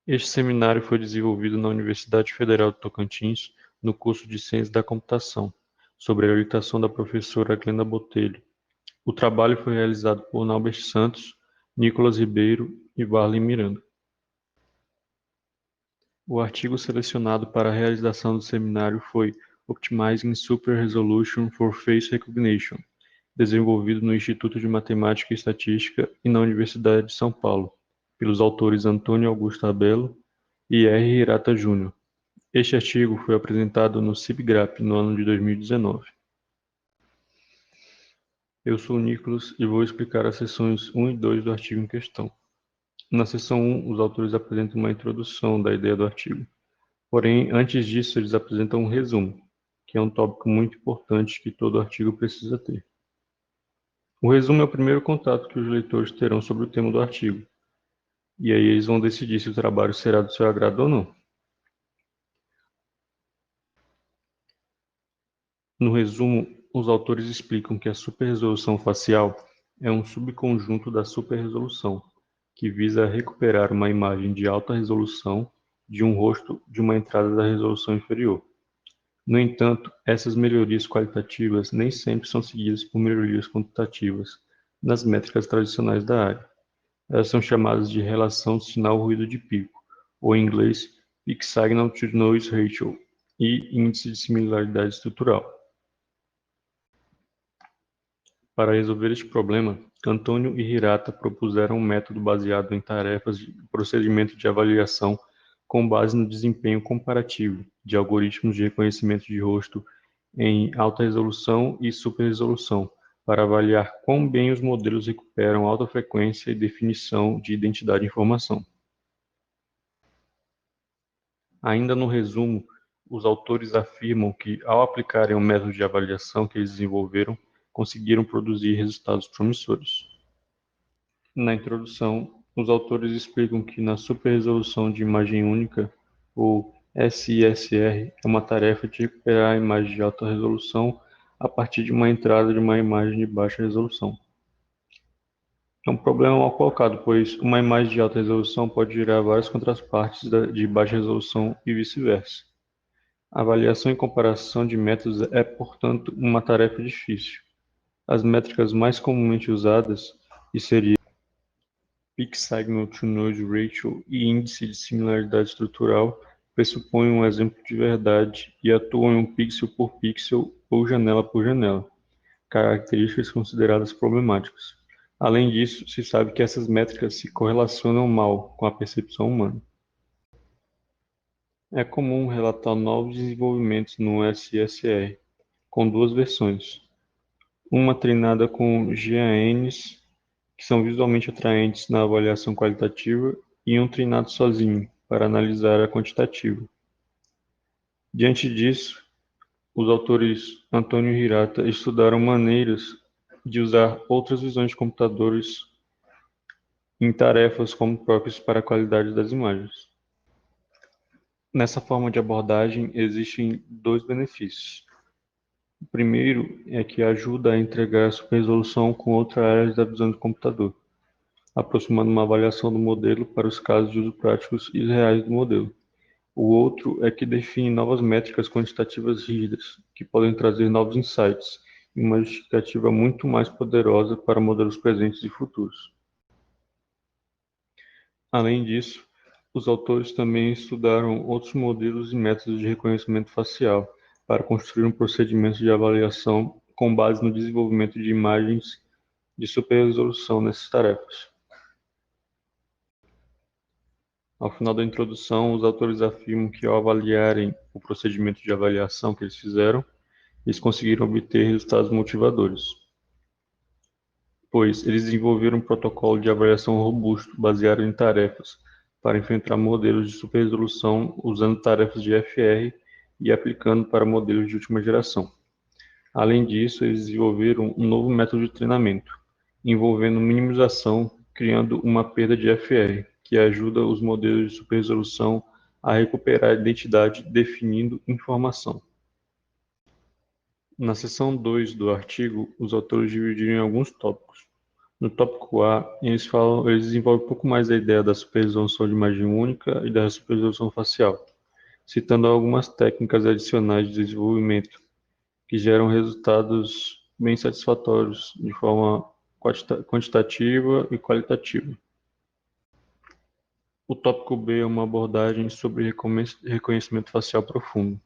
Este seminário foi desenvolvido na Universidade Federal do Tocantins, no curso de Ciência da Computação, sob a orientação da professora Glenda Botelho. O trabalho foi realizado por Naubert Santos, Nicolas Ribeiro e Varley Miranda. O artigo selecionado para a realização do seminário foi Optimizing Super Resolution for Face Recognition, desenvolvido no Instituto de Matemática e Estatística e na Universidade de São Paulo, pelos autores Antônio Augusto Abello e R. Hirata Jr. Este artigo foi apresentado no CIBGRAPH no ano de 2019. Eu sou o Nicolas e vou explicar as seções 1 e 2 do artigo em questão. Na seção 1, os autores apresentam uma introdução da ideia do artigo. Porém, antes disso, eles apresentam um resumo, que é um tópico muito importante que todo artigo precisa ter. O resumo é o primeiro contato que os leitores terão sobre o tema do artigo. E aí eles vão decidir se o trabalho será do seu agrado ou não. No resumo, os autores explicam que a superresolução facial é um subconjunto da superresolução, que visa recuperar uma imagem de alta resolução de um rosto de uma entrada da resolução inferior. No entanto, essas melhorias qualitativas nem sempre são seguidas por melhorias quantitativas nas métricas tradicionais da área. Elas são chamadas de relação sinal-ruído de pico, ou em inglês, Peak Signal to Noise Ratio, e índice de similaridade estrutural. Para resolver este problema, Antônio e Hirata propuseram um método baseado em tarefas de procedimento de avaliação com base no desempenho comparativo de algoritmos de reconhecimento de rosto em alta resolução e superresolução, para avaliar quão bem os modelos recuperam alta frequência e definição de identidade e informação. Ainda no resumo, os autores afirmam que, ao aplicarem o método de avaliação que eles desenvolveram, conseguiram produzir resultados promissores. Na introdução, os autores explicam que na superresolução de imagem única, ou SISR, é uma tarefa de recuperar a imagem de alta resolução a partir de uma entrada de uma imagem de baixa resolução. É um problema mal colocado, pois uma imagem de alta resolução pode gerar várias contrapartes de baixa resolução e vice-versa. A avaliação e comparação de métodos é, portanto, uma tarefa difícil. As métricas mais comumente usadas, que seriam Peak Signal to Noise Ratio e índice de similaridade estrutural, pressupõem um exemplo de verdade e atuam em um pixel por pixel ou janela por janela, características consideradas problemáticas. Além disso, se sabe que essas métricas se correlacionam mal com a percepção humana. É comum relatar novos desenvolvimentos no SSR, com duas versões. Uma treinada com GANs, que são visualmente atraentes na avaliação qualitativa, e um treinado sozinho, para analisar a quantitativa. Diante disso, os autores Antônio e Hirata estudaram maneiras de usar outras visões de computadores em tarefas como proxies para a qualidade das imagens. Nessa forma de abordagem, existem dois benefícios. O primeiro é que ajuda a entregar a superresolução com outras áreas da visão do computador, aproximando uma avaliação do modelo para os casos de uso práticos e reais do modelo. O outro é que define novas métricas quantitativas rígidas, que podem trazer novos insights e uma justificativa muito mais poderosa para modelos presentes e futuros. Além disso, os autores também estudaram outros modelos e métodos de reconhecimento facial para construir um procedimento de avaliação com base no desenvolvimento de imagens de superresolução nessas tarefas. Ao final da introdução, os autores afirmam que, ao avaliarem o procedimento de avaliação que eles fizeram, eles conseguiram obter resultados motivadores, pois eles desenvolveram um protocolo de avaliação robusto baseado em tarefas para enfrentar modelos de superresolução usando tarefas de FR e aplicando para modelos de última geração. Além disso, eles desenvolveram um novo método de treinamento, envolvendo minimização, criando uma perda de FR, que ajuda os modelos de superresolução a recuperar a identidade definindo informação. Na seção 2 do artigo, os autores dividiram em alguns tópicos. No tópico A, eles desenvolvem um pouco mais a ideia da superresolução de imagem única e da superresolução facial, citando algumas técnicas adicionais de desenvolvimento que geram resultados bem satisfatórios de forma quantitativa e qualitativa. O tópico B é uma abordagem sobre reconhecimento facial profundo.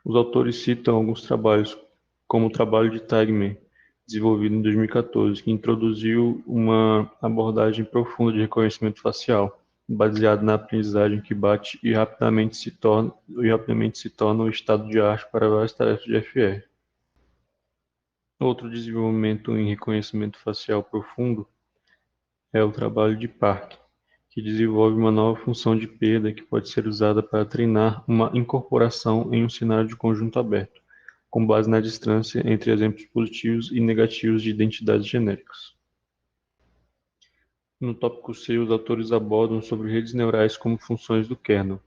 Os autores citam alguns trabalhos, como o trabalho de Tagman, desenvolvido em 2014, que introduziu uma abordagem profunda de reconhecimento facial, baseado na aprendizagem que bate e rapidamente se torna o estado de arte para várias tarefas de FR. Outro desenvolvimento em reconhecimento facial profundo é o trabalho de Park, que desenvolve uma nova função de perda que pode ser usada para treinar uma incorporação em um cenário de conjunto aberto, com base na distância entre exemplos positivos e negativos de identidades genéricas. No tópico C, os autores abordam sobre redes neurais como funções do kernel.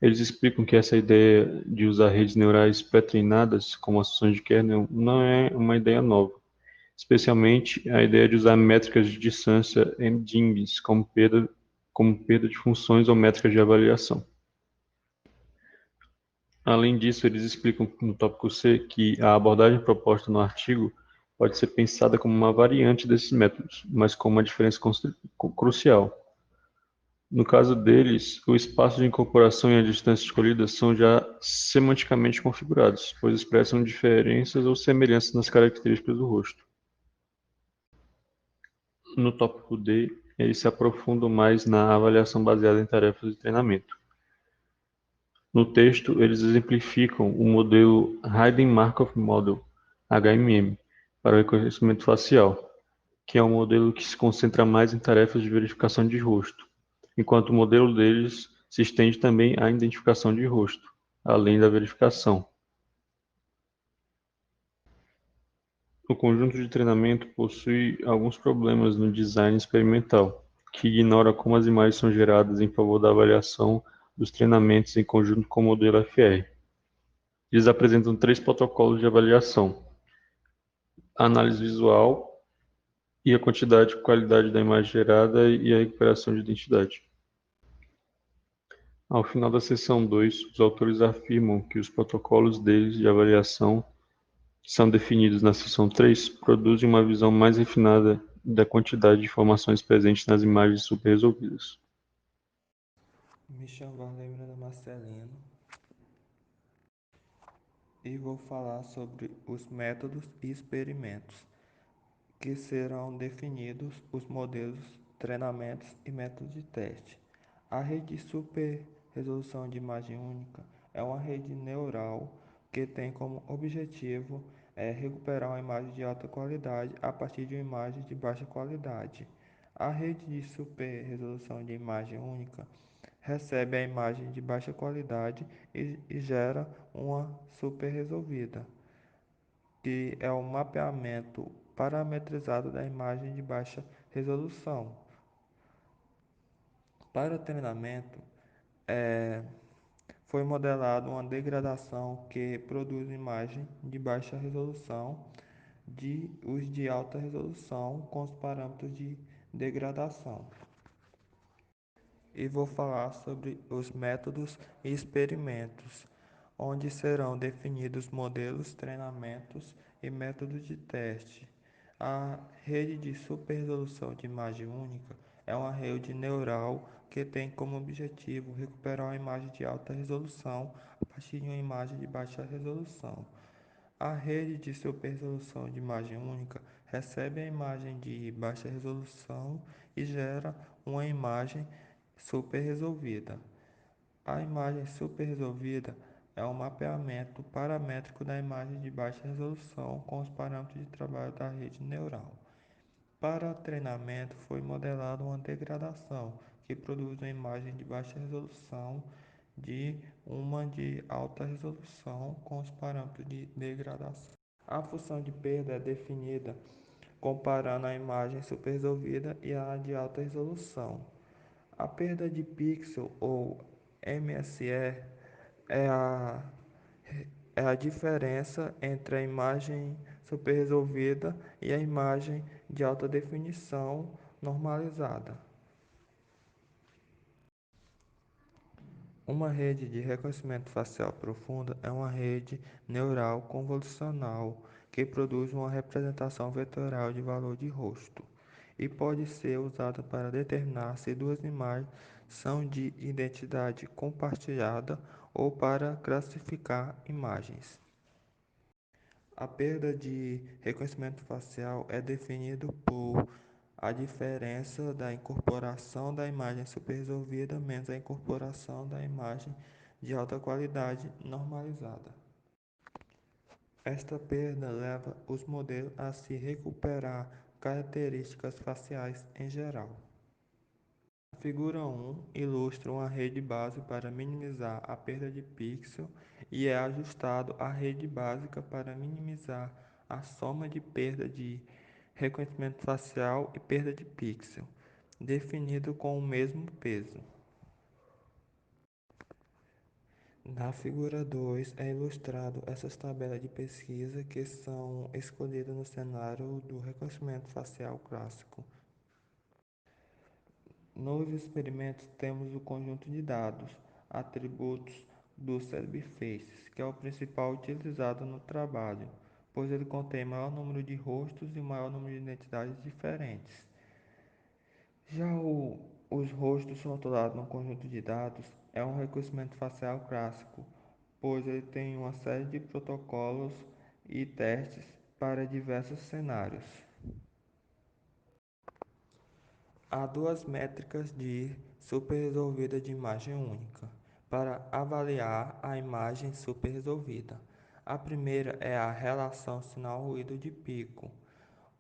Eles explicam que essa ideia de usar redes neurais pré-treinadas como as funções de kernel não é uma ideia nova, especialmente a ideia de usar métricas de distância em DINGs como perda de funções ou métricas de avaliação. Além disso, eles explicam no tópico C que a abordagem proposta no artigo pode ser pensada como uma variante desses métodos, mas com uma diferença crucial. No caso deles, o espaço de incorporação e a distância escolhida são já semanticamente configurados, pois expressam diferenças ou semelhanças nas características do rosto. No tópico D, eles se aprofundam mais na avaliação baseada em tarefas de treinamento. No texto, eles exemplificam o modelo Hayden-Markov Model, HMM, para o reconhecimento facial, que é um modelo que se concentra mais em tarefas de verificação de rosto, enquanto o modelo deles se estende também à identificação de rosto, além da verificação. O conjunto de treinamento possui alguns problemas no design experimental, que ignora como as imagens são geradas em favor da avaliação dos treinamentos em conjunto com o modelo FR. Eles apresentam três protocolos de avaliação: a análise visual e a quantidade e qualidade da imagem gerada e a recuperação de identidade. Ao final da seção 2, os autores afirmam que os protocolos deles de avaliação, que são definidos na seção 3, produzem uma visão mais refinada da quantidade de informações presentes nas imagens superresolvidas. Me chamo Varley Marcelino e vou falar sobre os métodos e experimentos, que serão definidos os modelos, treinamentos e métodos de teste. A rede de super resolução de imagem única é uma rede neural que tem como objetivo recuperar uma imagem de alta qualidade a partir de uma imagem de baixa qualidade. A rede de super resolução de imagem única recebe a imagem de baixa qualidade e gera uma super resolvida, que é o mapeamento parametrizado da imagem de baixa resolução. Para o treinamento, foi modelado uma degradação que produz imagem de baixa resolução de os de alta resolução com os parâmetros de degradação. E vou falar sobre os métodos e experimentos, onde serão definidos modelos, treinamentos e métodos de teste. A rede de superresolução de imagem única é uma rede neural que tem como objetivo recuperar uma imagem de alta resolução a partir de uma imagem de baixa resolução. A rede de superresolução de imagem única recebe a imagem de baixa resolução e gera uma imagem superresolvida. A imagem superresolvida é um mapeamento paramétrico da imagem de baixa resolução com os parâmetros de trabalho da rede neural. Para treinamento, foi modelada uma degradação, que produz uma imagem de baixa resolução de uma de alta resolução com os parâmetros de degradação. A função de perda é definida comparando a imagem superresolvida e a de alta resolução. A perda de pixel ou MSE é a, é a diferença entre a imagem superresolvida e a imagem de alta definição normalizada. Uma rede de reconhecimento facial profunda é uma rede neural convolucional que produz uma representação vetorial de valor de rosto e pode ser usada para determinar se duas imagens são de identidade compartilhada ou para classificar imagens. A perda de reconhecimento facial é definida por a diferença da incorporação da imagem superresolvida menos a incorporação da imagem de alta qualidade normalizada. Esta perda leva os modelos a se recuperar características faciais em geral. A figura 1 ilustra uma rede base para minimizar a perda de pixel e é ajustado a rede básica para minimizar a soma de perda de reconhecimento facial e perda de pixel, definido com o mesmo peso. Na figura 2 é ilustrado essas tabelas de pesquisa que são escolhidas no cenário do reconhecimento facial clássico. Nos experimentos temos o conjunto de dados, atributos do Celebrifaces, que é o principal utilizado no trabalho, pois ele contém maior número de rostos e maior número de identidades diferentes. Os rostos rotulados no conjunto de dados é um reconhecimento facial clássico, pois ele tem uma série de protocolos e testes para diversos cenários. Há duas métricas de superresolvida de imagem única para avaliar a imagem superresolvida. A primeira é a relação sinal-ruído de pico,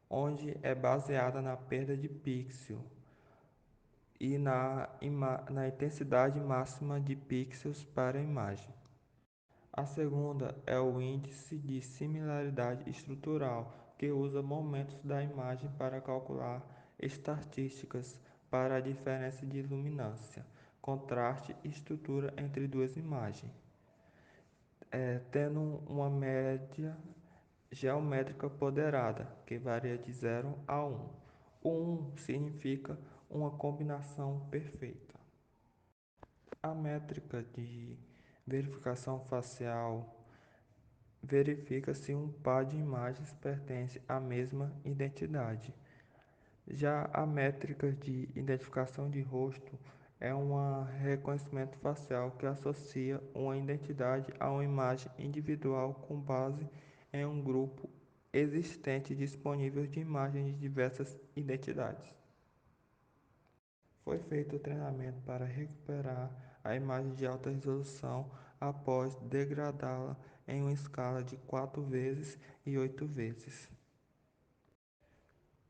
onde é baseada na perda de pixel e na intensidade máxima de pixels para a imagem. A segunda é o índice de similaridade estrutural, que usa momentos da imagem para calcular estatísticas para a diferença de luminância, contraste e estrutura entre duas imagens, tendo uma média geométrica ponderada, que varia de 0 a 1. O 1 significa uma combinação perfeita. A métrica de verificação facial verifica se um par de imagens pertence à mesma identidade. Já a métrica de identificação de rosto é um reconhecimento facial que associa uma identidade a uma imagem individual com base em um grupo existente disponível de imagens de diversas identidades. Foi feito o treinamento para recuperar a imagem de alta resolução após degradá-la em uma escala de 4 vezes e 8 vezes.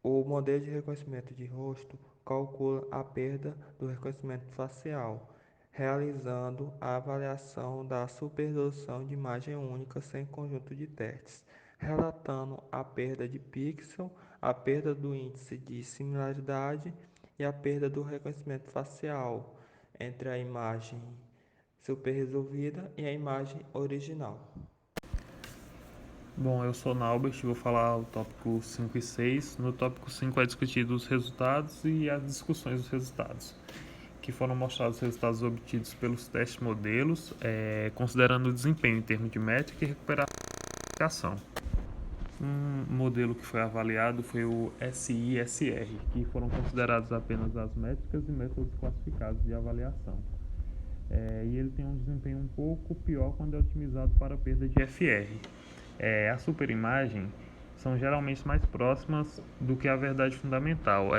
O modelo de reconhecimento de rosto calcula a perda do reconhecimento facial, realizando a avaliação da superresolução de imagem única sem conjunto de testes, relatando a perda de pixel, a perda do índice de similaridade e a perda do reconhecimento facial entre a imagem superresolvida e a imagem original. Bom, eu sou Naubert e vou falar o tópico 5 e 6. No tópico 5 é discutido os resultados e as discussões dos resultados, que foram mostrados os resultados obtidos pelos testes modelos, considerando o desempenho em termos de métrica e recuperação. Um modelo que foi avaliado foi o SISR, que foram considerados apenas as métricas e métodos classificados de avaliação. E ele tem um desempenho um pouco pior quando é otimizado para perda de FR. A superimagem são geralmente mais próximas do que a verdade fundamental.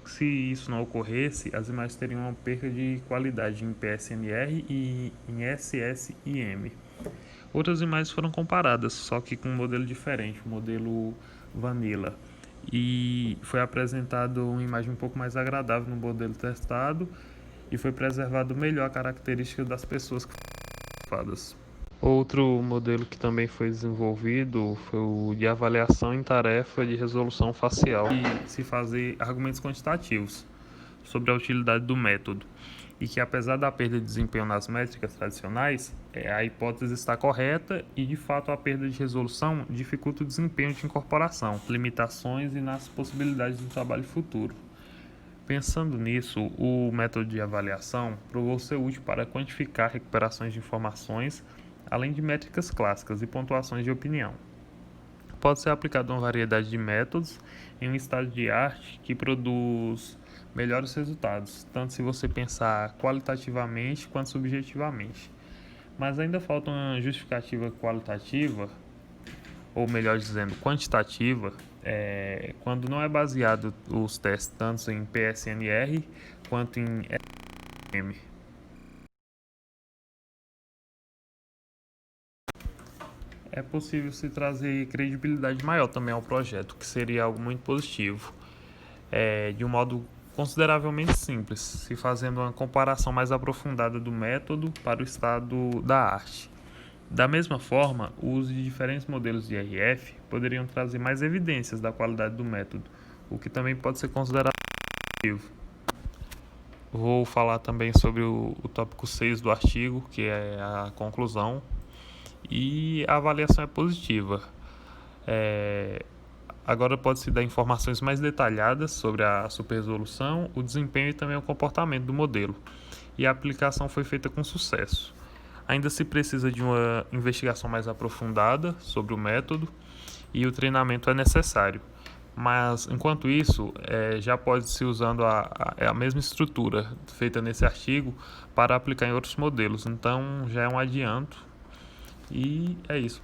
Se isso não ocorresse, as imagens teriam uma perda de qualidade em PSMR e em SSIM. Outras imagens foram comparadas, só que com um modelo diferente, o modelo Vanilla. E foi apresentado uma imagem um pouco mais agradável no modelo testado e foi preservado melhor a característica das pessoas que foram fotografadas. Outro modelo que também foi desenvolvido foi o de avaliação em tarefa de resolução facial e se fazer argumentos quantitativos sobre a utilidade do método. e que, apesar da perda de desempenho nas métricas tradicionais, a hipótese está correta e, de fato, a perda de resolução dificulta o desempenho de incorporação, limitações e nas possibilidades do trabalho futuro. Pensando nisso, o método de avaliação provou ser útil para quantificar recuperações de informações, além de métricas clássicas e pontuações de opinião. Pode ser aplicado a uma variedade de métodos em um estado de arte que produz melhores resultados, tanto se você pensar qualitativamente quanto subjetivamente. Mas ainda falta uma justificativa qualitativa, ou melhor dizendo, quantitativa, quando não é baseado os testes tanto em PSNR quanto em SM. É possível se trazer credibilidade maior também ao projeto, que seria algo muito positivo, de um modo consideravelmente simples, se fazendo uma comparação mais aprofundada do método para o estado da arte. Da mesma forma, o uso de diferentes modelos de RF poderiam trazer mais evidências da qualidade do método, o que também pode ser considerado positivo. Vou falar também sobre o tópico 6 do artigo, que é a conclusão, e a avaliação é positiva. Agora pode-se dar informações mais detalhadas sobre a superresolução, o desempenho e também o comportamento do modelo, e a aplicação foi feita com sucesso. Ainda se precisa de uma investigação mais aprofundada sobre o método e o treinamento é necessário. Mas, enquanto isso, já pode se usando a mesma estrutura feita nesse artigo para aplicar em outros modelos. Então, já é um adianto e é isso.